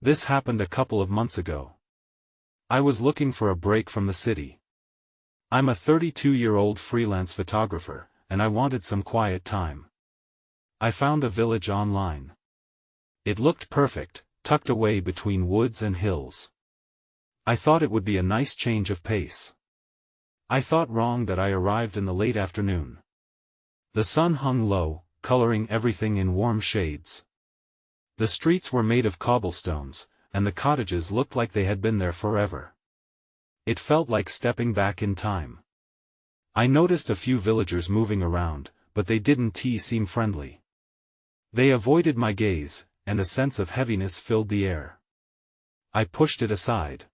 This happened a couple of months ago. I was looking for a break from the city. I'm a 32-year-old freelance photographer, and I wanted some quiet time. I found a village online. It looked perfect, tucked away between woods and hills. I thought it would be a nice change of pace. I thought wrong that I arrived in the late afternoon. The sun hung low, coloring everything in warm shades. The streets were made of cobblestones, and the cottages looked like they had been there forever. It felt like stepping back in time. I noticed a few villagers moving around, but they didn't seem friendly. They avoided my gaze, and a sense of heaviness filled the air. I pushed it aside.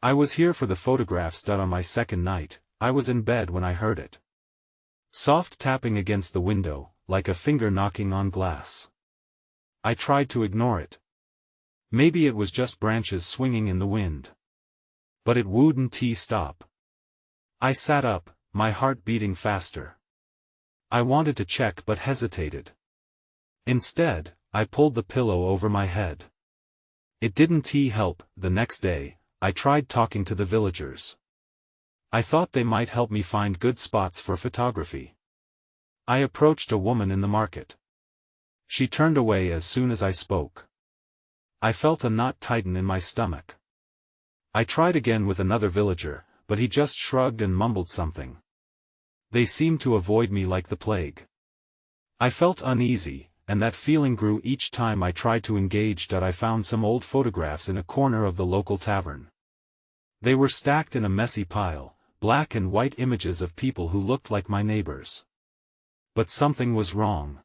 I was here for the photographs done on my second night. I was in bed when I heard it. Soft tapping against the window, like a finger knocking on glass. I tried to ignore it. Maybe it was just branches swinging in the wind. But it wouldn't stop. I sat up, my heart beating faster. I wanted to check but hesitated. Instead, I pulled the pillow over my head. It didn't help. The next day, I tried talking to the villagers. I thought they might help me find good spots for photography. I approached a woman in the market. She turned away as soon as I spoke. I felt a knot tighten in my stomach. I tried again with another villager, but he just shrugged and mumbled something. They seemed to avoid me like the plague. I felt uneasy, and that feeling grew each time I tried to engage. I found some old photographs in a corner of the local tavern. They were stacked in a messy pile, black and white images of people who looked like my neighbors. But something was wrong.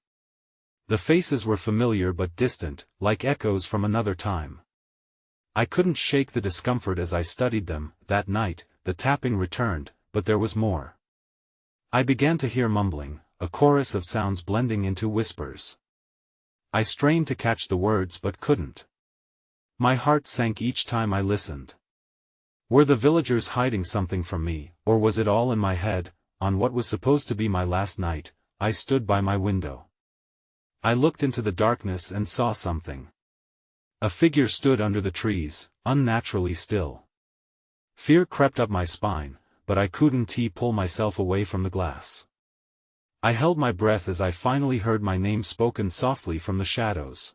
The faces were familiar but distant, like echoes from another time. I couldn't shake the discomfort as I studied them. That night, the tapping returned, but there was more. I began to hear mumbling, a chorus of sounds blending into whispers. I strained to catch the words but couldn't. My heart sank each time I listened. Were the villagers hiding something from me, or was it all in my head? On what was supposed to be my last night, I stood by my window. I looked into the darkness and saw something. A figure stood under the trees, unnaturally still. Fear crept up my spine, but I couldn't pull myself away from the glass. I held my breath as I finally heard my name spoken softly from the shadows.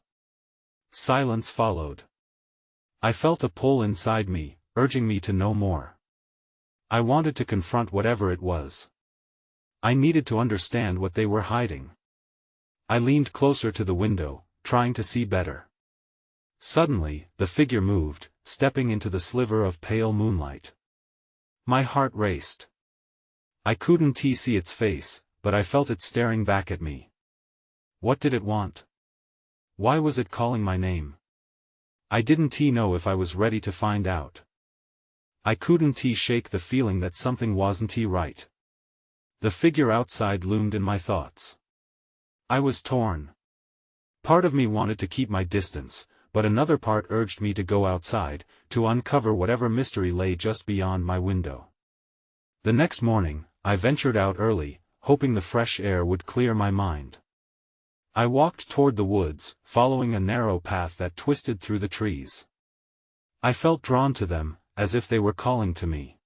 Silence followed. I felt a pull inside me, urging me to know more. I wanted to confront whatever it was. I needed to understand what they were hiding. I leaned closer to the window, trying to see better. Suddenly, the figure moved, stepping into the sliver of pale moonlight. My heart raced. I couldn't see its face, but I felt it staring back at me. What did it want? Why was it calling my name? I didn't know if I was ready to find out. I couldn't shake the feeling that something wasn't right. The figure outside loomed in my thoughts. I was torn. Part of me wanted to keep my distance, but another part urged me to go outside, to uncover whatever mystery lay just beyond my window. The next morning, I ventured out early, hoping the fresh air would clear my mind. I walked toward the woods, following a narrow path that twisted through the trees. I felt drawn to them, as if they were calling to me.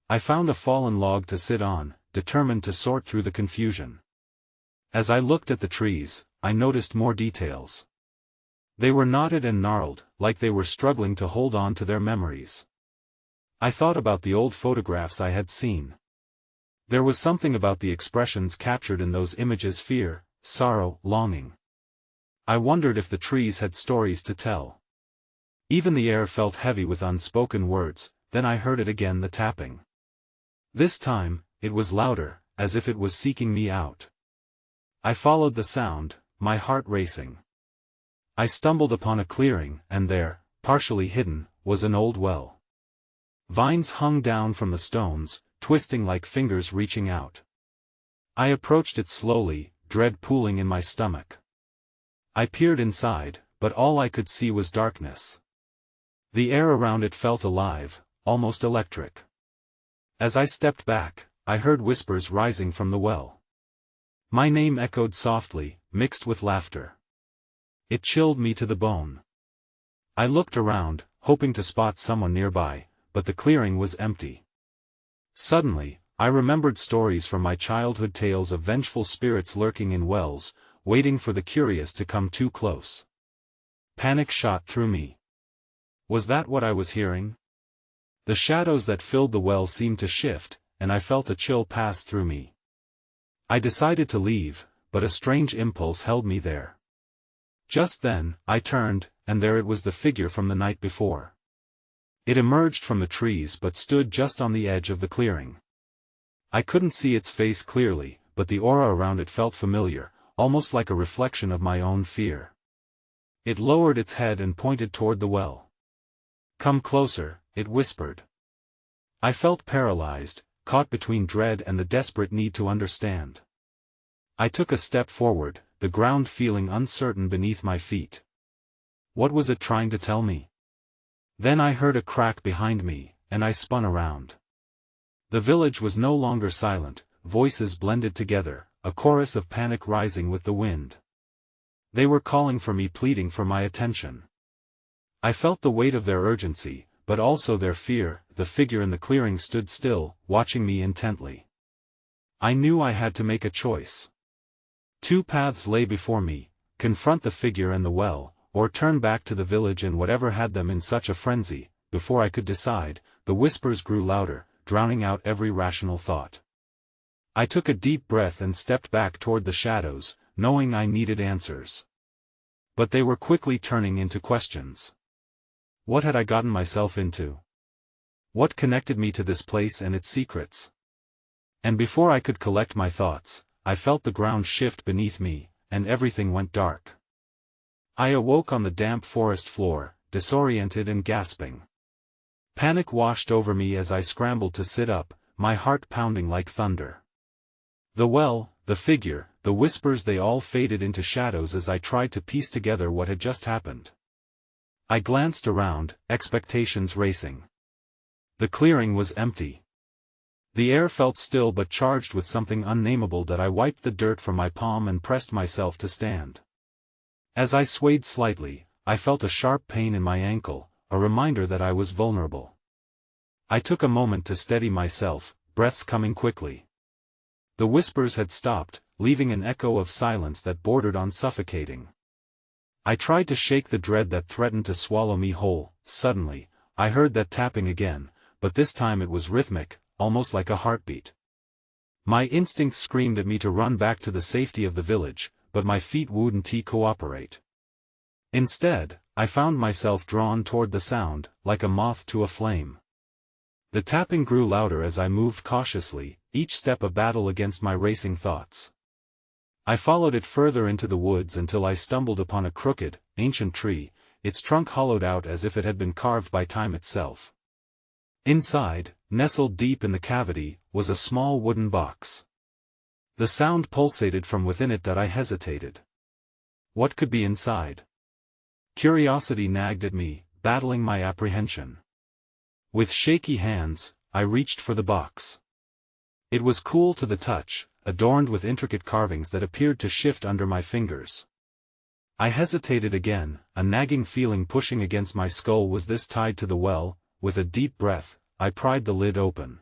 I found a fallen log to sit on, determined to sort through the confusion. As I looked at the trees, I noticed more details. They were knotted and gnarled, like they were struggling to hold on to their memories. I thought about the old photographs I had seen. There was something about the expressions captured in those images: fear, sorrow, longing. I wondered if the trees had stories to tell. Even the air felt heavy with unspoken words. Then I heard it again, the tapping. This time, it was louder, as if it was seeking me out. I followed the sound, my heart racing. I stumbled upon a clearing, and there, partially hidden, was an old well. Vines hung down from the stones, twisting like fingers reaching out. I approached it slowly, dread pooling in my stomach. I peered inside, but all I could see was darkness. The air around it felt alive, almost electric. As I stepped back, I heard whispers rising from the well. My name echoed softly, mixed with laughter. It chilled me to the bone. I looked around, hoping to spot someone nearby, but the clearing was empty. Suddenly, I remembered stories from my childhood, tales of vengeful spirits lurking in wells, waiting for the curious to come too close. Panic shot through me. Was that what I was hearing? The shadows that filled the well seemed to shift, and I felt a chill pass through me. I decided to leave, but a strange impulse held me there. Just then, I turned, and there it was, the figure from the night before. It emerged from the trees but stood just on the edge of the clearing. I couldn't see its face clearly, but the aura around it felt familiar, almost like a reflection of my own fear. It lowered its head and pointed toward the well. "Come closer," it whispered. I felt paralyzed, caught between dread and the desperate need to understand. I took a step forward, the ground feeling uncertain beneath my feet. What was it trying to tell me? Then I heard a crack behind me, and I spun around. The village was no longer silent, voices blended together, a chorus of panic rising with the wind. They were calling for me, pleading for my attention. I felt the weight of their urgency, but also their fear. The figure in the clearing stood still, watching me intently. I knew I had to make a choice. Two paths lay before me: confront the figure and the well, or turn back to the village and whatever had them in such a frenzy. Before I could decide, the whispers grew louder, drowning out every rational thought. I took a deep breath and stepped back toward the shadows, knowing I needed answers. But they were quickly turning into questions. What had I gotten myself into? What connected me to this place and its secrets? And before I could collect my thoughts, I felt the ground shift beneath me, and everything went dark. I awoke on the damp forest floor, disoriented and gasping. Panic washed over me as I scrambled to sit up, my heart pounding like thunder. The well, the figure, the whispers, they all faded into shadows as I tried to piece together what had just happened. I glanced around, expectations racing. The clearing was empty. The air felt still but charged with something unnameable. That I wiped the dirt from my palm and pressed myself to stand. As I swayed slightly, I felt a sharp pain in my ankle, a reminder that I was vulnerable. I took a moment to steady myself, breaths coming quickly. The whispers had stopped, leaving an echo of silence that bordered on suffocating. I tried to shake the dread that threatened to swallow me whole. Suddenly, I heard that tapping again, but this time it was rhythmic, almost like a heartbeat. My instincts screamed at me to run back to the safety of the village, but my feet wouldn't cooperate. Instead, I found myself drawn toward the sound, like a moth to a flame. The tapping grew louder as I moved cautiously, each step a battle against my racing thoughts. I followed it further into the woods until I stumbled upon a crooked, ancient tree, its trunk hollowed out as if it had been carved by time itself. Inside, nestled deep in the cavity, was a small wooden box. The sound pulsated from within it. That I hesitated. What could be inside? Curiosity nagged at me, battling my apprehension. With shaky hands, I reached for the box. It was cool to the touch, adorned with intricate carvings that appeared to shift under my fingers. I hesitated again, a nagging feeling pushing against my skull. Was this tied to the well? With a deep breath, I pried the lid open.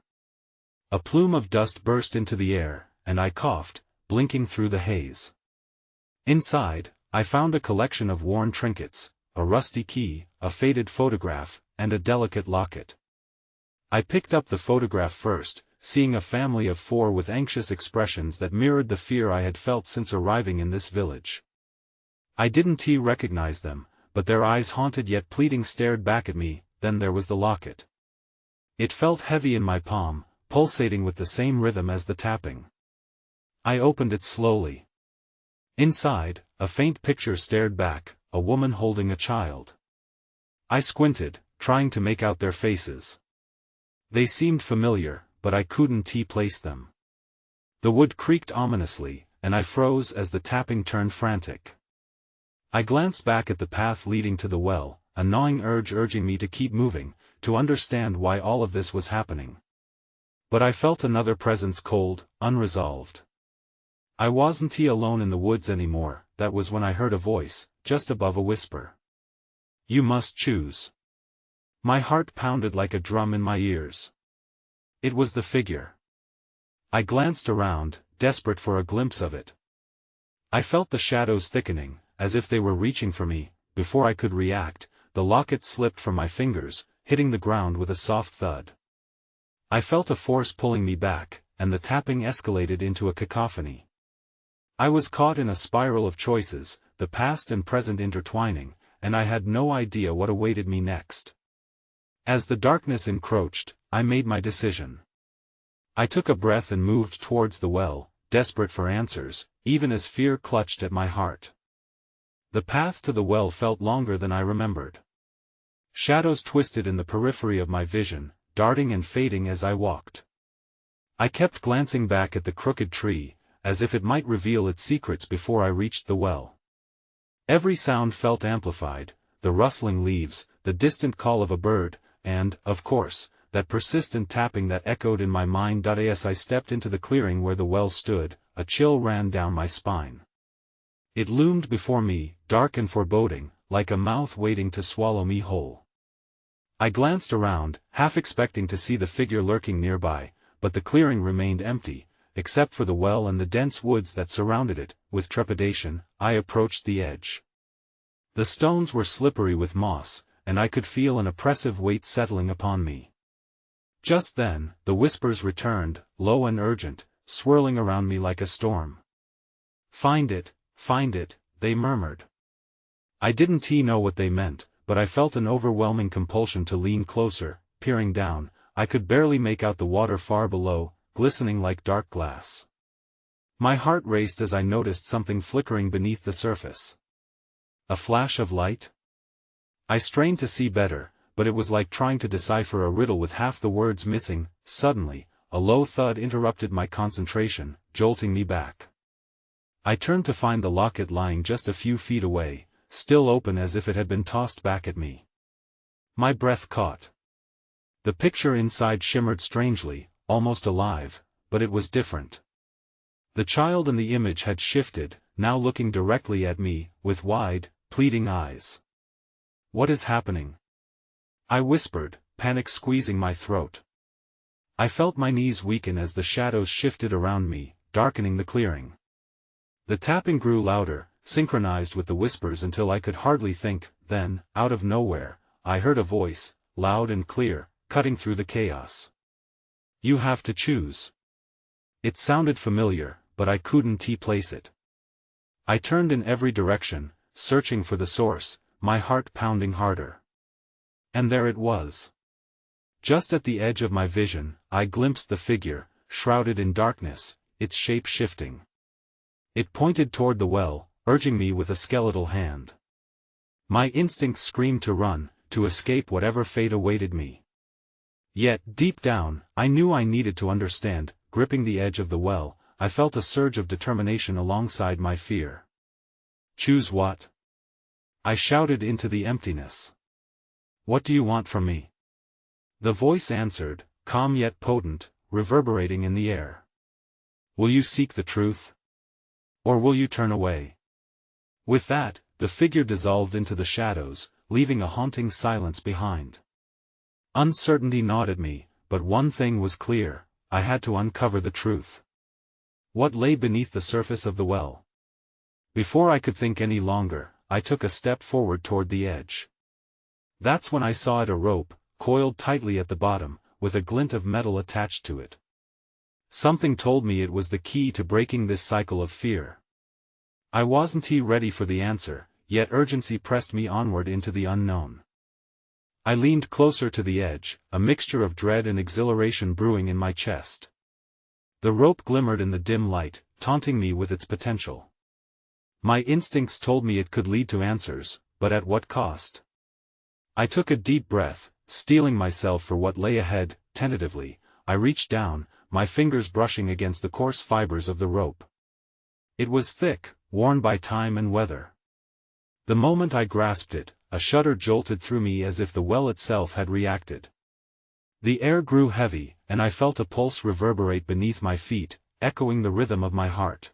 A plume of dust burst into the air, and I coughed, blinking through the haze. Inside, I found a collection of worn trinkets, a rusty key, a faded photograph, and a delicate locket. I picked up the photograph first, seeing a family of 4 with anxious expressions that mirrored the fear I had felt since arriving in this village. I didn't recognize them, but their eyes, haunted yet pleading, stared back at me. Then there was the locket. It felt heavy in my palm, pulsating with the same rhythm as the tapping. I opened it slowly. Inside, a faint picture stared back, a woman holding a child. I squinted, trying to make out their faces. They seemed familiar, but I couldn't place them. The wood creaked ominously, and I froze as the tapping turned frantic. I glanced back at the path leading to the well, a gnawing urge urging me to keep moving, to understand why all of this was happening. But I felt another presence, cold, unresolved. I wasn't alone in the woods anymore. That was when I heard a voice, just above a whisper. You must choose. My heart pounded like a drum in my ears. It was the figure. I glanced around, desperate for a glimpse of it. I felt the shadows thickening, as if they were reaching for me. Before I could react, the locket slipped from my fingers, hitting the ground with a soft thud. I felt a force pulling me back, and the tapping escalated into a cacophony. I was caught in a spiral of choices, the past and present intertwining, and I had no idea what awaited me next. As the darkness encroached, I made my decision. I took a breath and moved towards the well, desperate for answers, even as fear clutched at my heart. The path to the well felt longer than I remembered. Shadows twisted in the periphery of my vision, darting and fading as I walked. I kept glancing back at the crooked tree, as if it might reveal its secrets before I reached the well. Every sound felt amplified, the rustling leaves, the distant call of a bird, and, of course, that persistent tapping that echoed in my mind. As I stepped into the clearing where the well stood, a chill ran down my spine. It loomed before me, dark and foreboding, like a mouth waiting to swallow me whole. I glanced around, half expecting to see the figure lurking nearby, but the clearing remained empty, except for the well and the dense woods that surrounded it. With trepidation, I approached the edge. The stones were slippery with moss, and I could feel an oppressive weight settling upon me. Just then, the whispers returned, low and urgent, swirling around me like a storm. Find it, they murmured. I didn't know what they meant, but I felt an overwhelming compulsion to lean closer. Peering down, I could barely make out the water far below, glistening like dark glass. My heart raced as I noticed something flickering beneath the surface. A flash of light? I strained to see better, but it was like trying to decipher a riddle with half the words missing. Suddenly, a low thud interrupted my concentration, jolting me back. I turned to find the locket lying just a few feet away, still open as if it had been tossed back at me. My breath caught. The picture inside shimmered strangely, almost alive, but it was different. The child in the image had shifted, now looking directly at me, with wide, pleading eyes. What is happening? I whispered, panic squeezing my throat. I felt my knees weaken as the shadows shifted around me, darkening the clearing. The tapping grew louder, synchronized with the whispers until I could hardly think. Then, out of nowhere, I heard a voice, loud and clear, cutting through the chaos. You have to choose. It sounded familiar, but I couldn't place it. I turned in every direction, searching for the source, my heart pounding harder. And there it was. Just at the edge of my vision, I glimpsed the figure, shrouded in darkness, its shape shifting. It pointed toward the well, urging me with a skeletal hand. My instincts screamed to run, to escape whatever fate awaited me. Yet, deep down, I knew I needed to understand. Gripping the edge of the well, I felt a surge of determination alongside my fear. Choose what? I shouted into the emptiness. What do you want from me? The voice answered, calm yet potent, reverberating in the air. Will you seek the truth? Or will you turn away? With that, the figure dissolved into the shadows, leaving a haunting silence behind. Uncertainty gnawed at me, but one thing was clear: I had to uncover the truth. What lay beneath the surface of the well? Before I could think any longer, I took a step forward toward the edge. That's when I saw it: a rope, coiled tightly at the bottom, with a glint of metal attached to it. Something told me it was the key to breaking this cycle of fear. I wasn't ready for the answer, yet urgency pressed me onward into the unknown. I leaned closer to the edge, a mixture of dread and exhilaration brewing in my chest. The rope glimmered in the dim light, taunting me with its potential. My instincts told me it could lead to answers, but at what cost? I took a deep breath, steeling myself for what lay ahead. Tentatively, I reached down, my fingers brushing against the coarse fibers of the rope. It was thick, worn by time and weather. The moment I grasped it, a shudder jolted through me as if the well itself had reacted. The air grew heavy, and I felt a pulse reverberate beneath my feet, echoing the rhythm of my heart.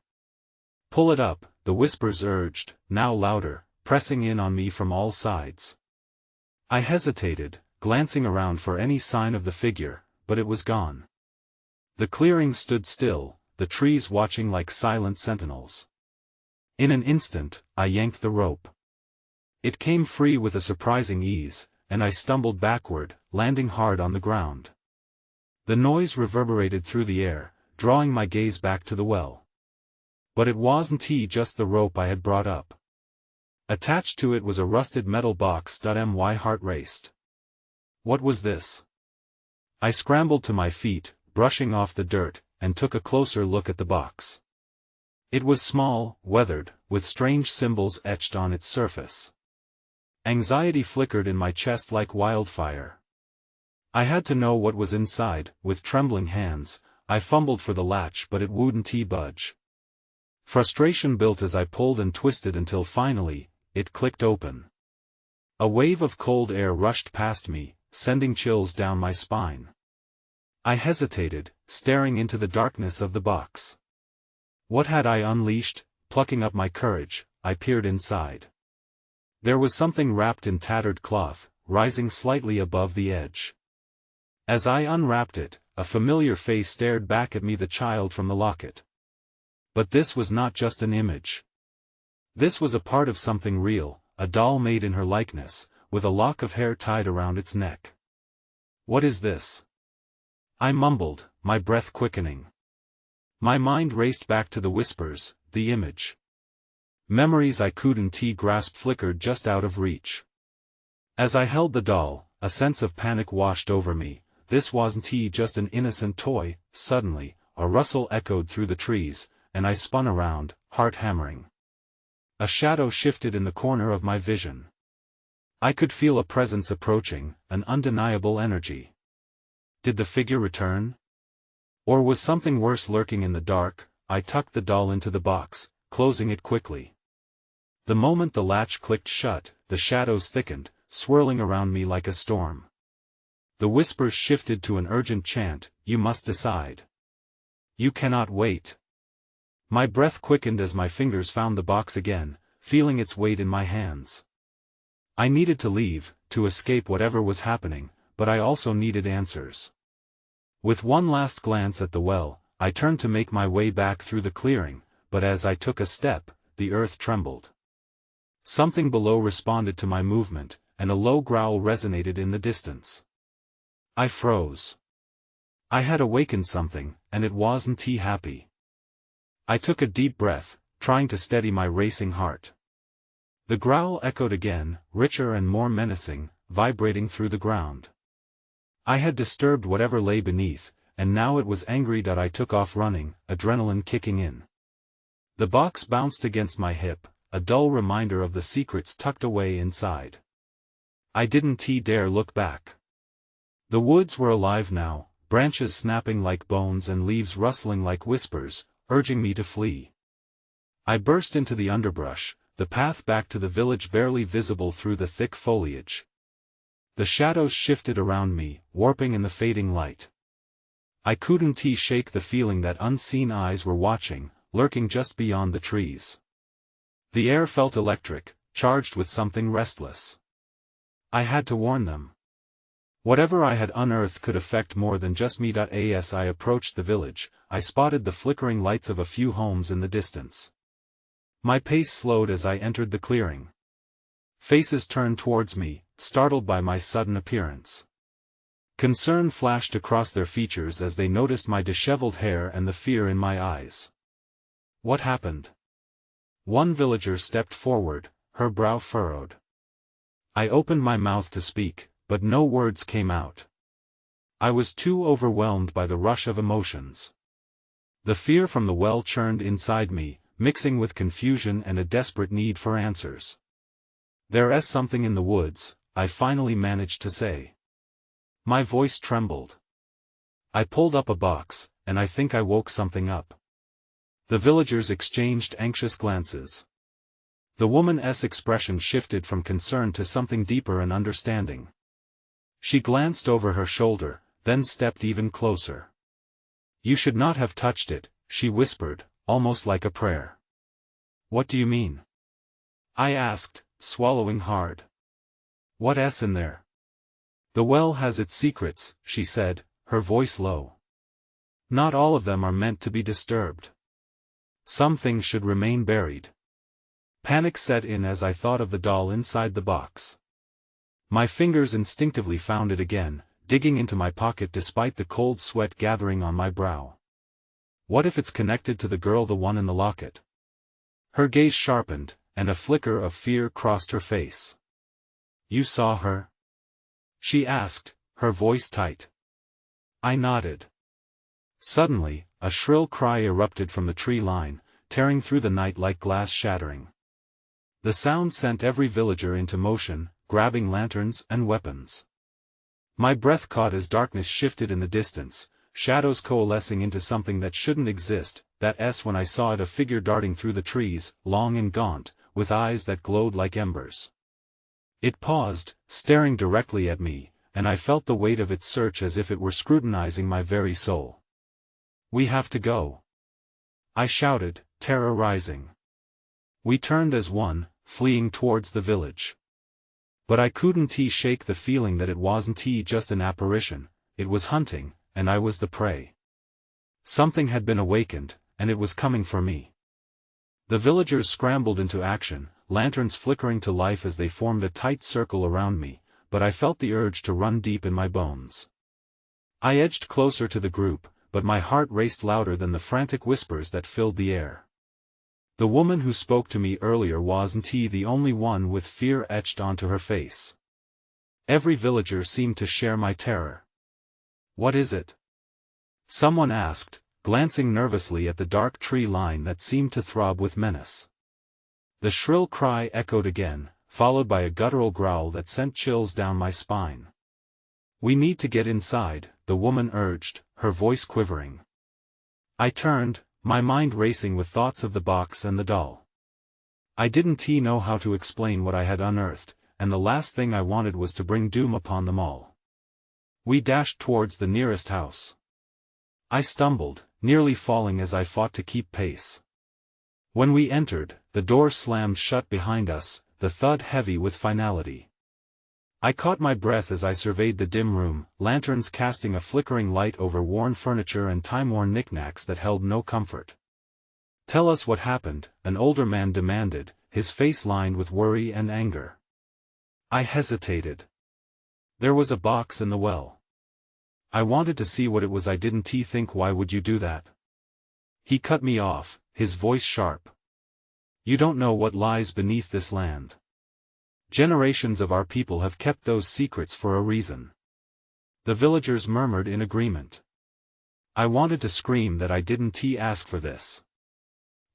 Pull it up, the whispers urged, now louder, pressing in on me from all sides. I hesitated, glancing around for any sign of the figure, but it was gone. The clearing stood still, the trees watching like silent sentinels. In an instant, I yanked the rope. It came free with a surprising ease, and I stumbled backward, landing hard on the ground. The noise reverberated through the air, drawing my gaze back to the well. But it wasn't just the rope I had brought up. Attached to it was a rusted metal box. My heart raced. What was this? I scrambled to my feet, brushing off the dirt, and took a closer look at the box. It was small, weathered, with strange symbols etched on its surface. Anxiety flickered in my chest like wildfire. I had to know what was inside. With trembling hands, I fumbled for the latch, but it wouldn't budge. Frustration built as I pulled and twisted until finally, it clicked open. A wave of cold air rushed past me, sending chills down my spine. I hesitated, staring into the darkness of the box. What had I unleashed? Plucking up my courage, I peered inside. There was something wrapped in tattered cloth, rising slightly above the edge. As I unwrapped it, a familiar face stared back at me, the child from the locket. But this was not just an image. This was a part of something real, a doll made in her likeness, with a lock of hair tied around its neck. What is this? I mumbled, my breath quickening. My mind raced back to the whispers, the image. Memories I couldn't grasp flickered just out of reach. As I held the doll, a sense of panic washed over me. This wasn't just an innocent toy. Suddenly, a rustle echoed through the trees, and I spun around, heart hammering. A shadow shifted in the corner of my vision. I could feel a presence approaching, an undeniable energy. Did the figure return? Or was something worse lurking in the dark? I tucked the doll into the box, closing it quickly. The moment the latch clicked shut, the shadows thickened, swirling around me like a storm. The whispers shifted to an urgent chant, "You must decide. You cannot wait." My breath quickened as my fingers found the box again, feeling its weight in my hands. I needed to leave, to escape whatever was happening, but I also needed answers. With one last glance at the well, I turned to make my way back through the clearing, but as I took a step, the earth trembled. Something below responded to my movement, and a low growl resonated in the distance. I froze. I had awakened something, and it wasn't happy. I took a deep breath, trying to steady my racing heart. The growl echoed again, richer and more menacing, vibrating through the ground. I had disturbed whatever lay beneath, and now it was angry that I took off running, adrenaline kicking in. The box bounced against my hip, a dull reminder of the secrets tucked away inside. I didn't dare look back. The woods were alive now, branches snapping like bones and leaves rustling like whispers, urging me to flee. I burst into the underbrush, the path back to the village barely visible through the thick foliage. The shadows shifted around me, warping in the fading light. I couldn't shake the feeling that unseen eyes were watching, lurking just beyond the trees. The air felt electric, charged with something restless. I had to warn them. Whatever I had unearthed could affect more than just me. As I approached the village, I spotted the flickering lights of a few homes in the distance. My pace slowed as I entered the clearing. Faces turned towards me, startled by my sudden appearance. Concern flashed across their features as they noticed my disheveled hair and the fear in my eyes. What happened? One villager stepped forward, her brow furrowed. I opened my mouth to speak, but no words came out. I was too overwhelmed by the rush of emotions. The fear from the well churned inside me, mixing with confusion and a desperate need for answers. "There's something in the woods," I finally managed to say. My voice trembled. I pulled up a box, and I think I woke something up. The villagers exchanged anxious glances. The woman's expression shifted from concern to something deeper and understanding. She glanced over her shoulder, then stepped even closer. "You should not have touched it," she whispered, almost like a prayer. "What do you mean?" I asked, swallowing hard. What's in there? The well has its secrets, she said, her voice low. Not all of them are meant to be disturbed. Some things should remain buried. Panic set in as I thought of the doll inside the box. My fingers instinctively found it again, digging into my pocket despite the cold sweat gathering on my brow. What if it's connected to the girl, the one in the locket? Her gaze sharpened, and a flicker of fear crossed her face. You saw her? She asked, her voice tight. I nodded. Suddenly, a shrill cry erupted from the tree line, tearing through the night like glass shattering. The sound sent every villager into motion, grabbing lanterns and weapons. My breath caught as darkness shifted in the distance, shadows coalescing into something that shouldn't exist. That's when I saw it, a figure darting through the trees, long and gaunt, with eyes that glowed like embers. It paused, staring directly at me, and I felt the weight of its search as if it were scrutinizing my very soul. We have to go, I shouted, terror rising. We turned as one, fleeing towards the village. But I couldn't shake the feeling that it wasn't just an apparition, it was hunting, and I was the prey. Something had been awakened, and it was coming for me. The villagers scrambled into action, lanterns flickering to life as they formed a tight circle around me, but I felt the urge to run deep in my bones. I edged closer to the group, but my heart raced louder than the frantic whispers that filled the air. The woman who spoke to me earlier wasn't the only one with fear etched onto her face. Every villager seemed to share my terror. What is it? Someone asked, glancing nervously at the dark tree line that seemed to throb with menace. The shrill cry echoed again, followed by a guttural growl that sent chills down my spine. We need to get inside, the woman urged, her voice quivering. I turned, my mind racing with thoughts of the box and the doll. I didn't know how to explain what I had unearthed, and the last thing I wanted was to bring doom upon them all. We dashed towards the nearest house. I stumbled, nearly falling as I fought to keep pace. When we entered, the door slammed shut behind us, the thud heavy with finality. I caught my breath as I surveyed the dim room, lanterns casting a flickering light over worn furniture and time-worn knickknacks that held no comfort. Tell us what happened, an older man demanded, his face lined with worry and anger. I hesitated. There was a box in the well. I wanted to see what it was. I didn't think. Why would you do that? He cut me off, his voice sharp. You don't know what lies beneath this land. Generations of our people have kept those secrets for a reason. The villagers murmured in agreement. I wanted to scream that I didn't ask for this.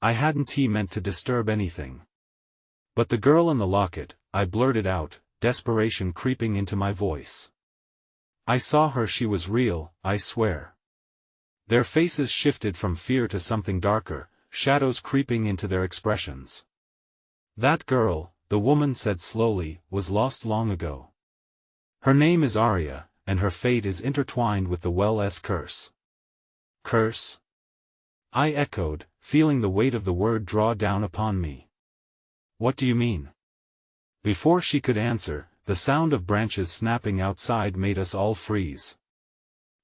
I hadn't meant to disturb anything. But the girl in the locket, I blurted out, desperation creeping into my voice. I saw her. She was real, I swear. Their faces shifted from fear to something darker, shadows creeping into their expressions. That girl, the woman said slowly, was lost long ago. Her name is Arya, and her fate is intertwined with the well's curse. Curse? I echoed, feeling the weight of the word draw down upon me. What do you mean? Before she could answer, the sound of branches snapping outside made us all freeze.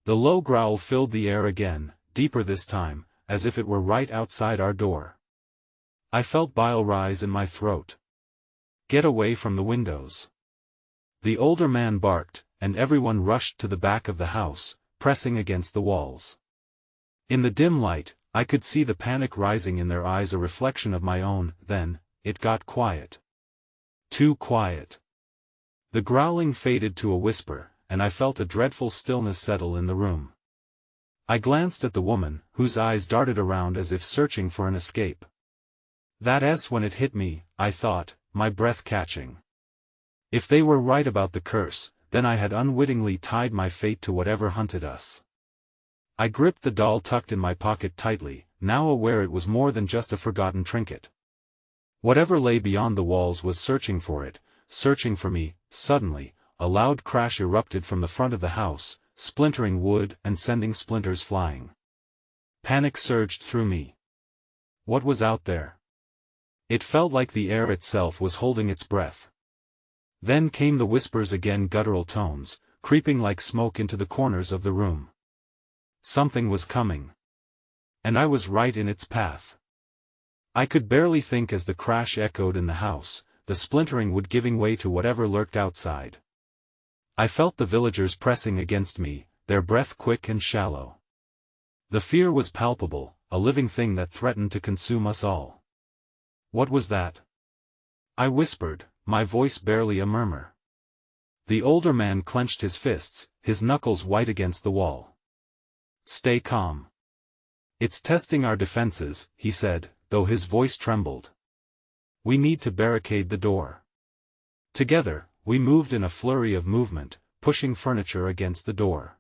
The low growl filled the air again, deeper this time, as if it were right outside our door. I felt bile rise in my throat. Get away from the windows. The older man barked, and everyone rushed to the back of the house, pressing against the walls. In the dim light, I could see the panic rising in their eyes, a reflection of my own. Then, it got quiet. Too quiet. The growling faded to a whisper, and I felt a dreadful stillness settle in the room. I glanced at the woman, whose eyes darted around as if searching for an escape. That's when it hit me, I thought, my breath catching. If they were right about the curse, then I had unwittingly tied my fate to whatever hunted us. I gripped the doll tucked in my pocket tightly, now aware it was more than just a forgotten trinket. Whatever lay beyond the walls was searching for it, searching for me. Suddenly, a loud crash erupted from the front of the house, splintering wood and sending splinters flying. Panic surged through me. What was out there? It felt like the air itself was holding its breath. Then came the whispers again, guttural tones, creeping like smoke into the corners of the room. Something was coming. And I was right in its path. I could barely think as the crash echoed in the house, the splintering wood giving way to whatever lurked outside. I felt the villagers pressing against me, their breath quick and shallow. The fear was palpable, a living thing that threatened to consume us all. What was that? I whispered, my voice barely a murmur. The older man clenched his fists, his knuckles white against the wall. Stay calm. It's testing our defenses, he said, though his voice trembled. We need to barricade the door. Together, we moved in a flurry of movement, pushing furniture against the door.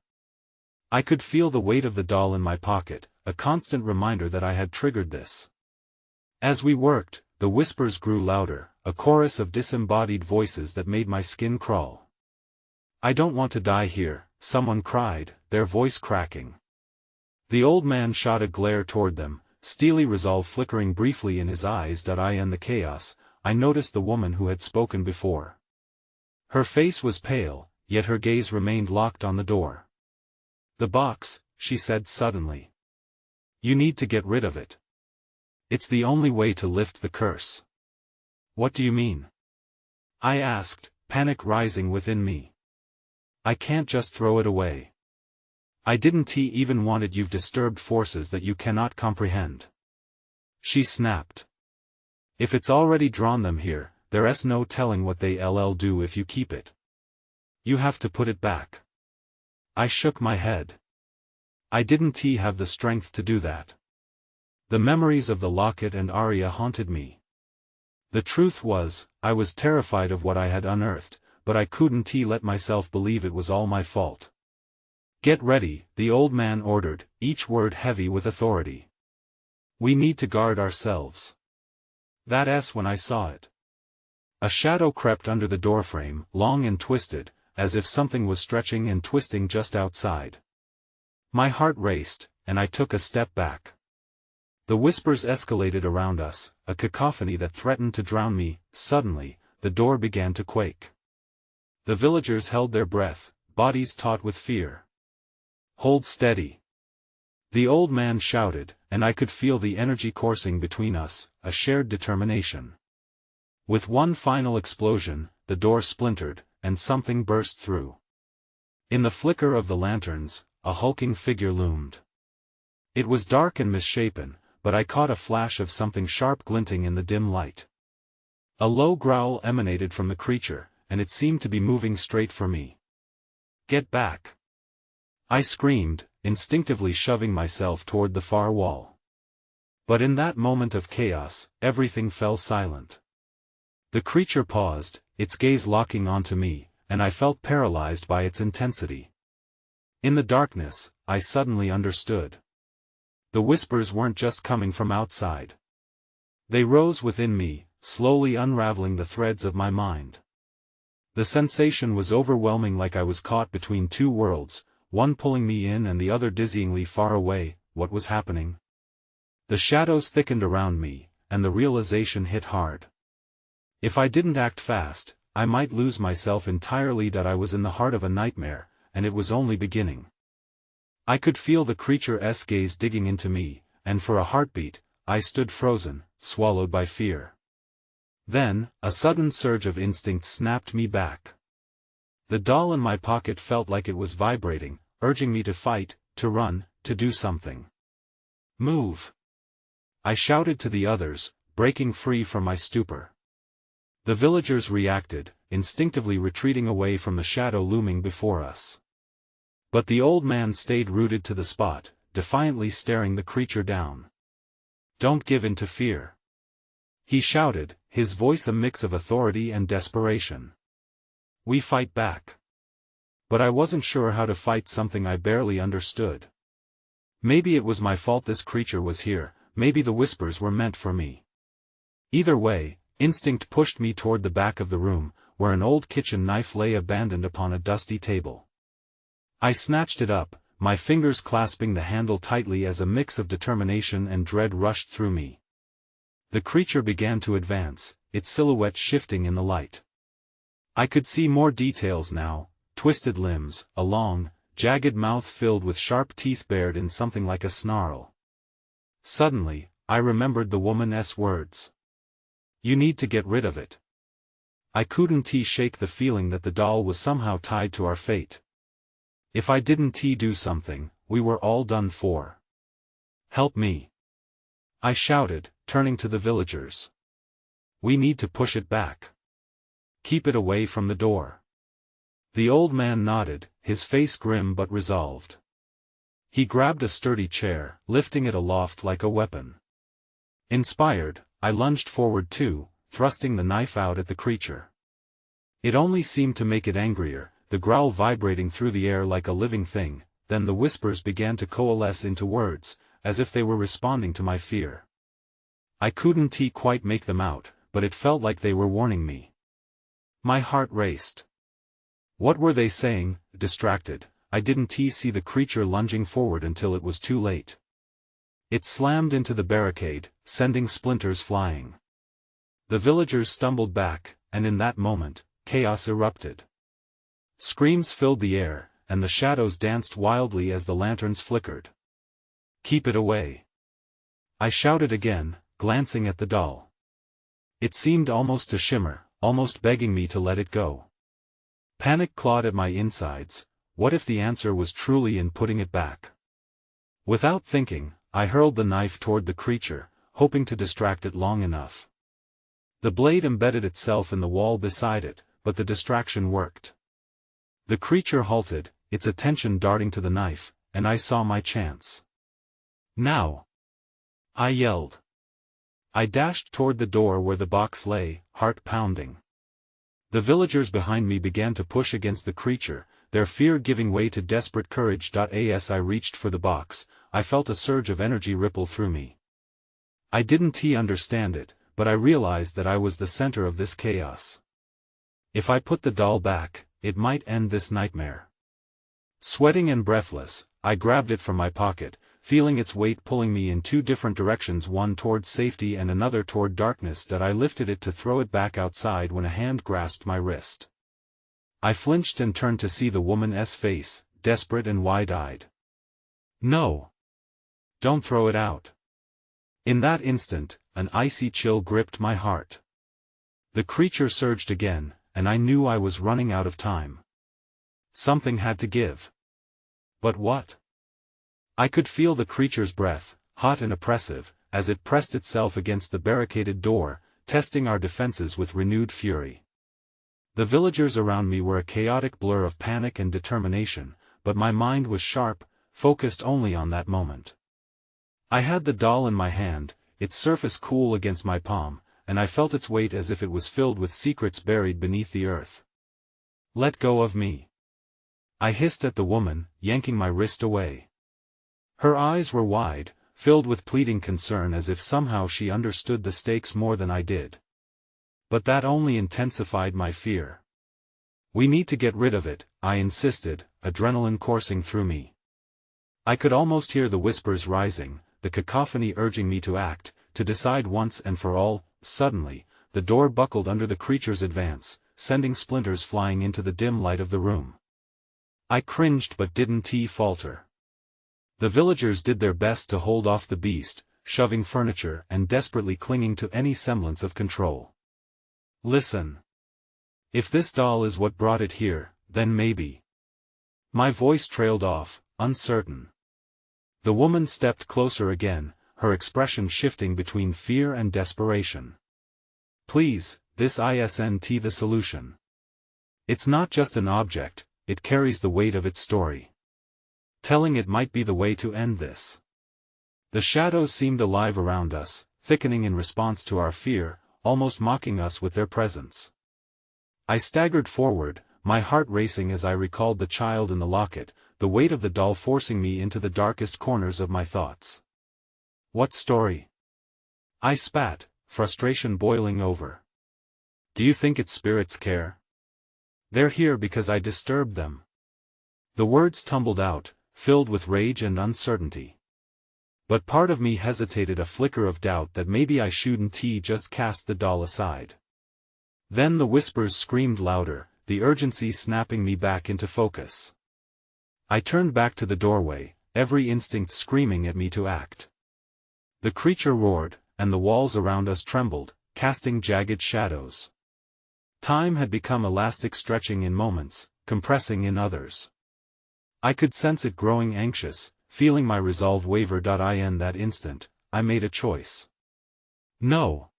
I could feel the weight of the doll in my pocket, a constant reminder that I had triggered this. As we worked, the whispers grew louder, a chorus of disembodied voices that made my skin crawl. I don't want to die here, someone cried, their voice cracking. The old man shot a glare toward them, steely resolve flickering briefly in his eyes. In the chaos, I noticed the woman who had spoken before. Her face was pale, yet her gaze remained locked on the door. The box, she said suddenly. You need to get rid of it. It's the only way to lift the curse. What do you mean? I asked, panic rising within me. I can't just throw it away. I didn't even want it. You've disturbed forces that you cannot comprehend. She snapped. If it's already drawn them here, there's no telling what they'll do if you keep it. You have to put it back. I shook my head. I didn't have the strength to do that. The memories of the locket and Arya haunted me. The truth was, I was terrified of what I had unearthed, but I couldn't let myself believe it was all my fault. Get ready, the old man ordered, each word heavy with authority. We need to guard ourselves. That's when I saw it. A shadow crept under the doorframe, long and twisted, as if something was stretching and twisting just outside. My heart raced, and I took a step back. The whispers escalated around us, a cacophony that threatened to drown me. Suddenly, the door began to quake. The villagers held their breath, bodies taut with fear. Hold steady. The old man shouted, and I could feel the energy coursing between us, a shared determination. With one final explosion, the door splintered, and something burst through. In the flicker of the lanterns, a hulking figure loomed. It was dark and misshapen, but I caught a flash of something sharp glinting in the dim light. A low growl emanated from the creature, and it seemed to be moving straight for me. Get back! I screamed, instinctively shoving myself toward the far wall. But in that moment of chaos, everything fell silent. The creature paused, its gaze locking onto me, and I felt paralyzed by its intensity. In the darkness, I suddenly understood. The whispers weren't just coming from outside. They rose within me, slowly unraveling the threads of my mind. The sensation was overwhelming, like I was caught between two worlds, one pulling me in and the other dizzyingly far away. What was happening? The shadows thickened around me, and the realization hit hard. If I didn't act fast, I might lose myself entirely. I was in the heart of a nightmare, and it was only beginning. I could feel the creature's gaze digging into me, and for a heartbeat, I stood frozen, swallowed by fear. Then, a sudden surge of instinct snapped me back. The doll in my pocket felt like it was vibrating, urging me to fight, to run, to do something. Move! I shouted to the others, breaking free from my stupor. The villagers reacted, instinctively retreating away from the shadow looming before us. But the old man stayed rooted to the spot, defiantly staring the creature down. Don't give in to fear. He shouted, his voice a mix of authority and desperation. We fight back. But I wasn't sure how to fight something I barely understood. Maybe it was my fault this creature was here, maybe the whispers were meant for me. Either way, instinct pushed me toward the back of the room, where an old kitchen knife lay abandoned upon a dusty table. I snatched it up, my fingers clasping the handle tightly as a mix of determination and dread rushed through me. The creature began to advance, its silhouette shifting in the light. I could see more details now: twisted limbs, a long, jagged mouth filled with sharp teeth bared in something like a snarl. Suddenly, I remembered the woman's words. "You need to get rid of it." I couldn't shake the feeling that the doll was somehow tied to our fate. If I didn't do something, we were all done for. "Help me!" I shouted, turning to the villagers. "We need to push it back. Keep it away from the door." The old man nodded, his face grim but resolved. He grabbed a sturdy chair, lifting it aloft like a weapon. Inspired, I lunged forward too, thrusting the knife out at the creature. It only seemed to make it angrier, the growl vibrating through the air like a living thing. Then the whispers began to coalesce into words, as if they were responding to my fear. I couldn't quite make them out, but it felt like they were warning me. My heart raced. What were they saying? Distracted, I didn't see the creature lunging forward until it was too late. It slammed into the barricade, sending splinters flying. The villagers stumbled back, and in that moment, chaos erupted. Screams filled the air, and the shadows danced wildly as the lanterns flickered. "Keep it away!" I shouted again, glancing at the doll. It seemed almost to shimmer, almost begging me to let it go. Panic clawed at my insides. What if the answer was truly in putting it back? Without thinking, I hurled the knife toward the creature, hoping to distract it long enough. The blade embedded itself in the wall beside it, but the distraction worked. The creature halted, its attention darting to the knife, and I saw my chance. "Now!" I yelled. I dashed toward the door where the box lay, heart pounding. The villagers behind me began to push against the creature, their fear giving way to desperate courage. As I reached for the box, I felt a surge of energy ripple through me. I didn't understand it, but I realized that I was the center of this chaos. If I put the doll back, it might end this nightmare. Sweating and breathless, I grabbed it from my pocket, feeling its weight pulling me in two different directions, one toward safety and another toward darkness. I lifted it to throw it back outside when a hand grasped my wrist. I flinched and turned to see the woman's face, desperate and wide-eyed. "No! Don't throw it out!" In that instant, an icy chill gripped my heart. The creature surged again, and I knew I was running out of time. Something had to give. But what? I could feel the creature's breath, hot and oppressive, as it pressed itself against the barricaded door, testing our defenses with renewed fury. The villagers around me were a chaotic blur of panic and determination, but my mind was sharp, focused only on that moment. I had the doll in my hand, its surface cool against my palm, and I felt its weight as if it was filled with secrets buried beneath the earth. "Let go of me!" I hissed at the woman, yanking my wrist away. Her eyes were wide, filled with pleading concern, as if somehow she understood the stakes more than I did. But that only intensified my fear. "We need to get rid of it," I insisted, adrenaline coursing through me. I could almost hear the whispers rising, the cacophony urging me to act, to decide once and for all. Suddenly, the door buckled under the creature's advance, sending splinters flying into the dim light of the room. I cringed but didn't falter. The villagers did their best to hold off the beast, shoving furniture and desperately clinging to any semblance of control. "Listen. If this doll is what brought it here, then maybe." My voice trailed off, uncertain. The woman stepped closer again, her expression shifting between fear and desperation. "Please, this isn't the solution. It's not just an object, it carries the weight of its story. Telling it might be the way to end this." The shadows seemed alive around us, thickening in response to our fear, almost mocking us with their presence. I staggered forward, my heart racing as I recalled the child in the locket, the weight of the doll forcing me into the darkest corners of my thoughts. "What story?" I spat, frustration boiling over. "Do you think its spirits care? They're here because I disturbed them." The words tumbled out, filled with rage and uncertainty. But part of me hesitated, a flicker of doubt that maybe I shouldn't just cast the doll aside. Then the whispers screamed louder, the urgency snapping me back into focus. I turned back to the doorway, every instinct screaming at me to act. The creature roared, and the walls around us trembled, casting jagged shadows. Time had become elastic, stretching in moments, compressing in others. I could sense it growing anxious, feeling my resolve waver. In that instant, I made a choice. No!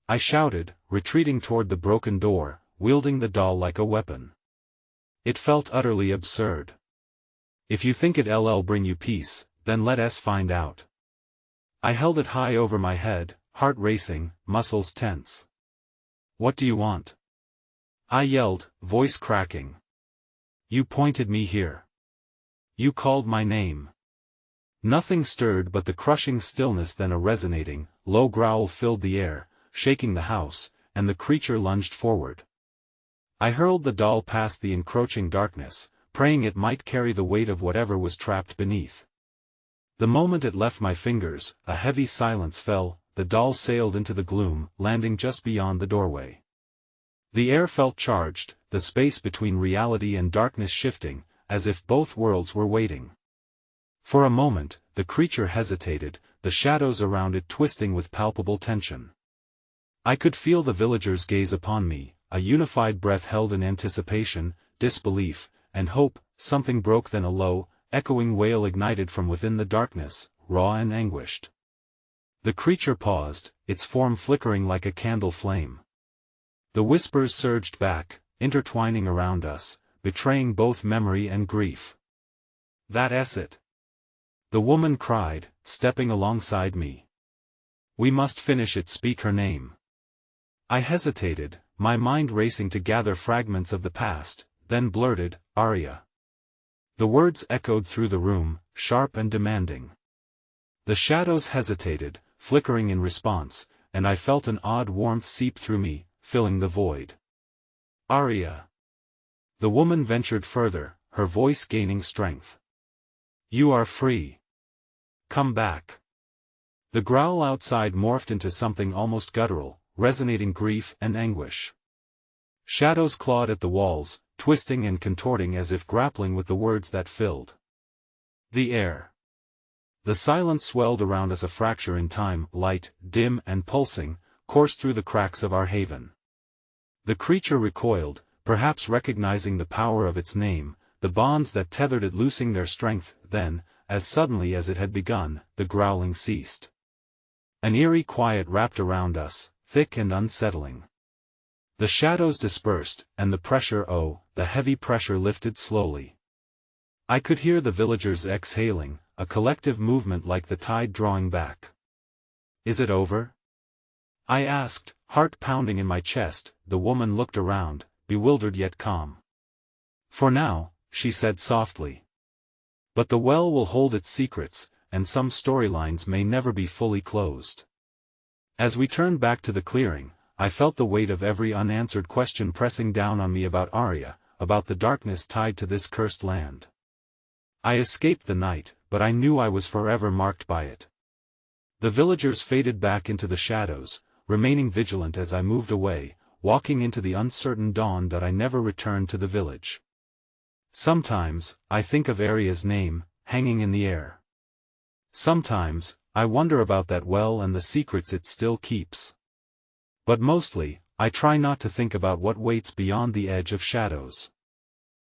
I shouted, retreating toward the broken door, wielding the doll like a weapon. It felt utterly absurd. If you think it'll bring you peace, then let us find out. I held it high over my head, heart racing, muscles tense. What do you want? I yelled, voice cracking. You pointed me here. You called my name. Nothing stirred but the crushing stillness. Then a resonating, low growl filled the air, shaking the house, and the creature lunged forward. I hurled the doll past the encroaching darkness, praying it might carry the weight of whatever was trapped beneath. The moment it left my fingers, a heavy silence fell. The doll sailed into the gloom, landing just beyond the doorway. The air felt charged, the space between reality and darkness shifting, as if both worlds were waiting. For a moment, the creature hesitated, the shadows around it twisting with palpable tension. I could feel the villagers' gaze upon me, a unified breath held in anticipation, disbelief, and hope. Something broke. Then a low, echoing wail ignited from within the darkness, raw and anguished. The creature paused, its form flickering like a candle flame. The whispers surged back, intertwining around us, betraying both memory and grief. That's it. The woman cried, stepping alongside me. We must finish it. Speak her name. I hesitated, my mind racing to gather fragments of the past, then blurted, Arya. The words echoed through the room, sharp and demanding. The shadows hesitated, flickering in response, and I felt an odd warmth seep through me, filling the void. Arya. The woman ventured further, her voice gaining strength. You are free. Come back. The growl outside morphed into something almost guttural, resonating grief and anguish. Shadows clawed at the walls, twisting and contorting as if grappling with the words that filled the air. The silence swelled around us, a fracture in time, light, dim and pulsing, coursed through the cracks of our haven. The creature recoiled, perhaps recognizing the power of its name, the bonds that tethered it loosing their strength. Then, as suddenly as it had begun, the growling ceased. An eerie quiet wrapped around us, thick and unsettling. The shadows dispersed, and the heavy pressure lifted slowly. I could hear the villagers exhaling, a collective movement like the tide drawing back. Is it over? I asked, heart pounding in my chest. The woman looked around, bewildered yet calm. For now, she said softly. But the well will hold its secrets, and some storylines may never be fully closed. As we turned back to the clearing, I felt the weight of every unanswered question pressing down on me about Arya, about the darkness tied to this cursed land. I escaped the night, but I knew I was forever marked by it. The villagers faded back into the shadows, remaining vigilant as I moved away, walking into the uncertain dawn. I never returned to the village. Sometimes, I think of Arya's name, hanging in the air. Sometimes, I wonder about that well and the secrets it still keeps. But mostly, I try not to think about what waits beyond the edge of shadows.